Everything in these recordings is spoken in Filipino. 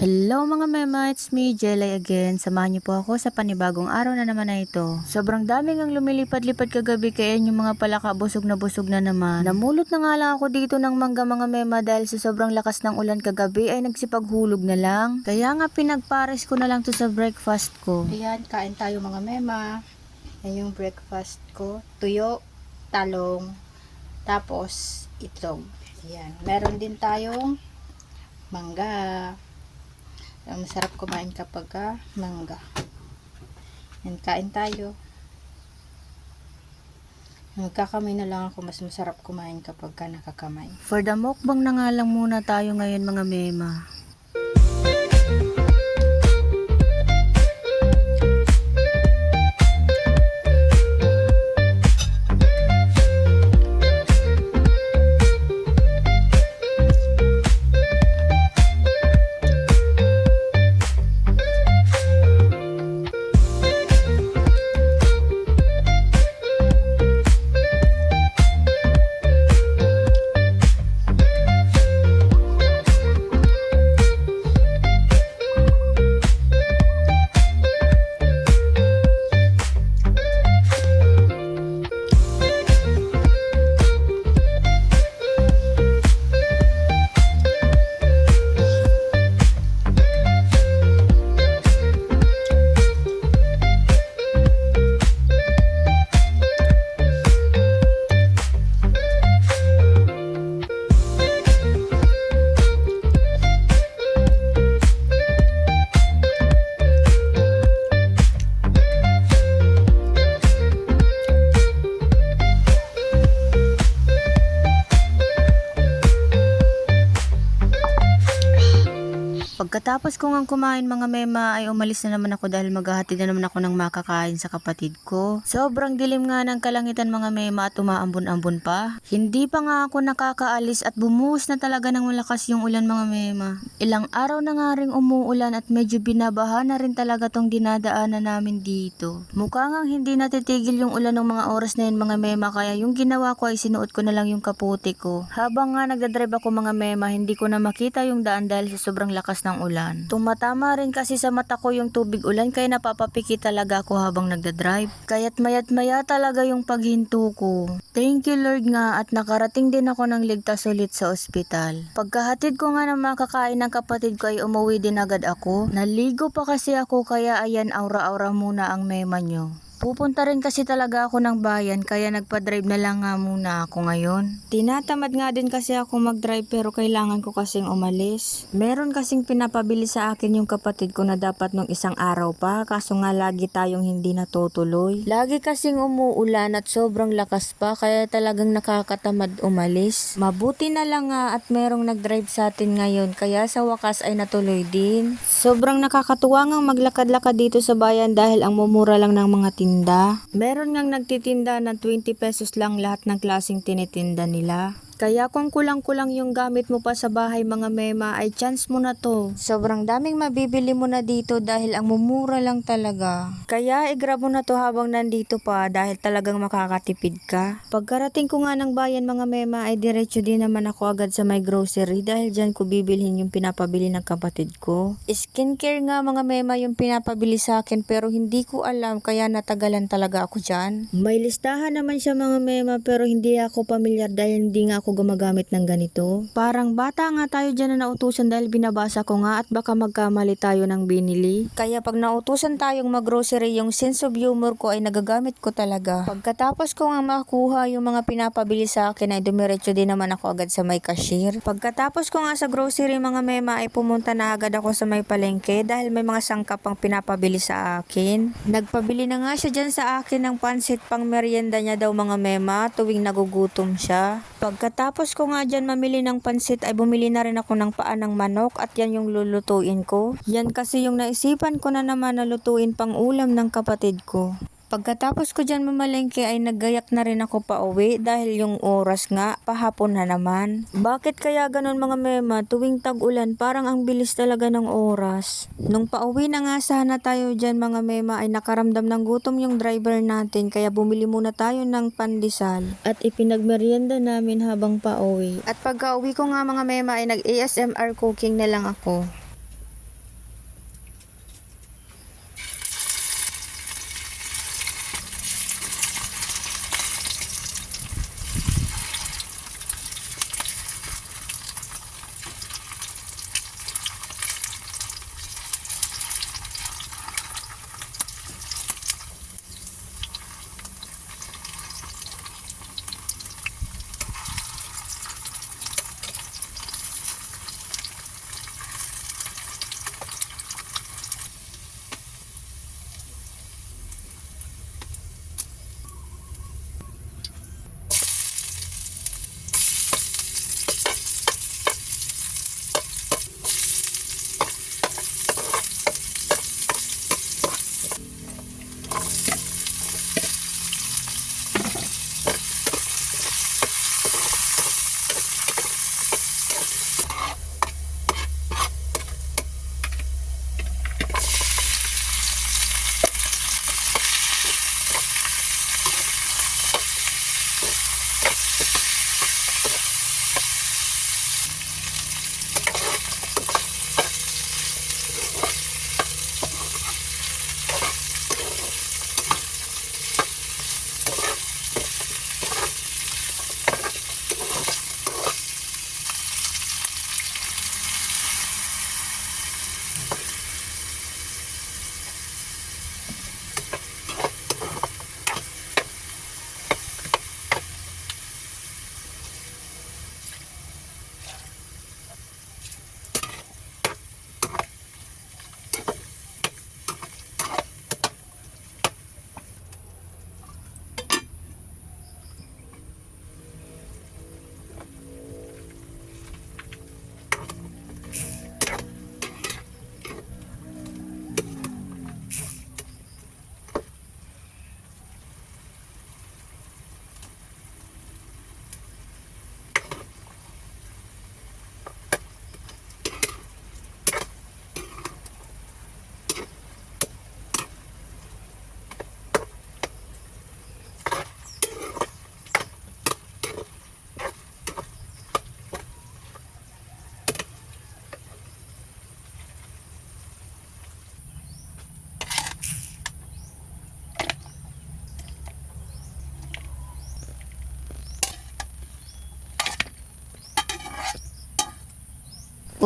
Hello mga mema, it's me, Jelay again. Samahan niyo po ako sa panibagong araw na naman na ito. Sobrang dami ngang lumilipad-lipad kagabi kaya yung mga palaka busog na naman. Namulot na nga lang ako dito ng mangga mga mema dahil sa sobrang lakas ng ulan kagabi ay nagsipaghulog na lang. Kaya nga pinagpares ko na lang to sa breakfast ko. Ayan, kain tayo mga mema. Yan yung breakfast ko. Tuyo, talong, tapos itlog. Ayan. Meron din tayong mangga. Masarap kumain kapag mangga. Yan, kain tayo. Magkakamay na lang ako, mas masarap kumain kapag nakakamay. For the mukbang na nga lang muna tayo ngayon mga mema. Pagkatapos ko ngang kumain mga mema ay umalis na naman ako dahil maghahatid na naman ako ng makakain sa kapatid ko. Sobrang dilim nga ng kalangitan mga mema at umaambon-ambon pa. Hindi pa nga ako nakakaalis at bumuhos na talaga ng malakas yung ulan mga mema. Ilang araw na nga ring umuulan at medyo binabaha na rin talaga tong dinadaanan namin dito. Mukha nga hindi natitigil yung ulan ng mga oras na yun mga mema kaya yung ginawa ko ay sinuot ko na lang yung kaputi ko. Habang nga nagdadrive ako mga mema hindi ko na makita yung daan dahil sa sobrang lakas ng ulan. Tumatama rin kasi sa mata ko yung tubig ulan kaya napapapiki talaga ako habang nagdadrive. Kaya't mayat maya talaga yung paghinto ko. Thank you Lord nga at nakarating din ako ng ligtas ulit sa ospital. Pagkahatid ko nga ng makakain ng kapatid ko ay umuwi din agad ako. Naligo pa kasi ako kaya ayan aura-aura muna ang mema nyo. Pupunta rin kasi talaga ako ng bayan kaya nagpa-drive na lang nga muna ako ngayon. Tinatamad nga din kasi ako mag-drive pero kailangan ko kasing umalis. Meron kasing pinapabili sa akin yung kapatid ko na dapat nung isang araw pa kaso nga lagi tayong hindi natutuloy. Lagi kasing umuulan at sobrang lakas pa kaya talagang nakakatamad umalis. Mabuti na lang nga at merong nag-drive sa atin ngayon kaya sa wakas ay natuloy din. Sobrang nakakatuwa ngang maglakad-lakad dito sa bayan dahil ang mumura lang ng mga tinda. Meron ngang nagtitinda na 20 pesos lang lahat ng klaseng tinitinda nila. Kaya kung kulang-kulang yung gamit mo pa sa bahay mga mema ay chance mo na to. Sobrang daming mabibili mo na dito dahil ang mumura lang talaga. Kaya i-grab mo na to habang nandito pa dahil talagang makakatipid ka. Pagkarating ko nga ng bayan mga mema ay diretso din naman ako agad sa may grocery dahil dyan ko bibilhin yung pinapabili ng kapatid ko. Skincare nga mga mema yung pinapabili sa akin pero hindi ko alam kaya natagalan talaga ako dyan. May listahan naman siya mga mema pero hindi ako pamilyar dahil hindi nga ako gumagamit ng ganito. Parang bata nga tayo dyan na nautusan dahil binabasa ko nga at baka magkamali tayo ng binili. Kaya pag nautusan tayong mag-grocery yung sense of humor ko ay nagagamit ko talaga. Pagkatapos ko nga makuha yung mga pinapabili sa akin ay dumiretso din naman ako agad sa may cashier. Pagkatapos ko nga sa grocery mga mema ay pumunta na agad ako sa may palengke dahil may mga sangkap pang pinapabili sa akin. Nagpabili na nga siya dyan sa akin ng pansit pang merienda niya daw mga mema tuwing nagugutom siya. Pagkatapos ko nga dyan mamili ng pansit ay bumili na rin ako ng paa ng manok at yan yung lulutuin ko. Yan kasi yung naisipan ko na naman na lutuin pang ulam ng kapatid ko. Pagkatapos ko dyan mamalengke ay naggayak na rin ako pa uwi dahil yung oras nga pahapon na naman. Bakit kaya ganun mga mema, tuwing tag-ulan parang ang bilis talaga ng oras. Nung pauwi na nga sana tayo dyan mga mema ay nakaramdam ng gutom yung driver natin kaya bumili muna tayo ng pandesal at ipinagmerienda namin habang pauwi. At pagka uwi ko nga mga mema ay nag-ASMR cooking na lang ako.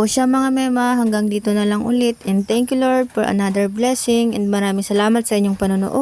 O siya mga mema, hanggang dito na lang ulit. And thank you Lord for another blessing. And maraming salamat sa inyong panonood.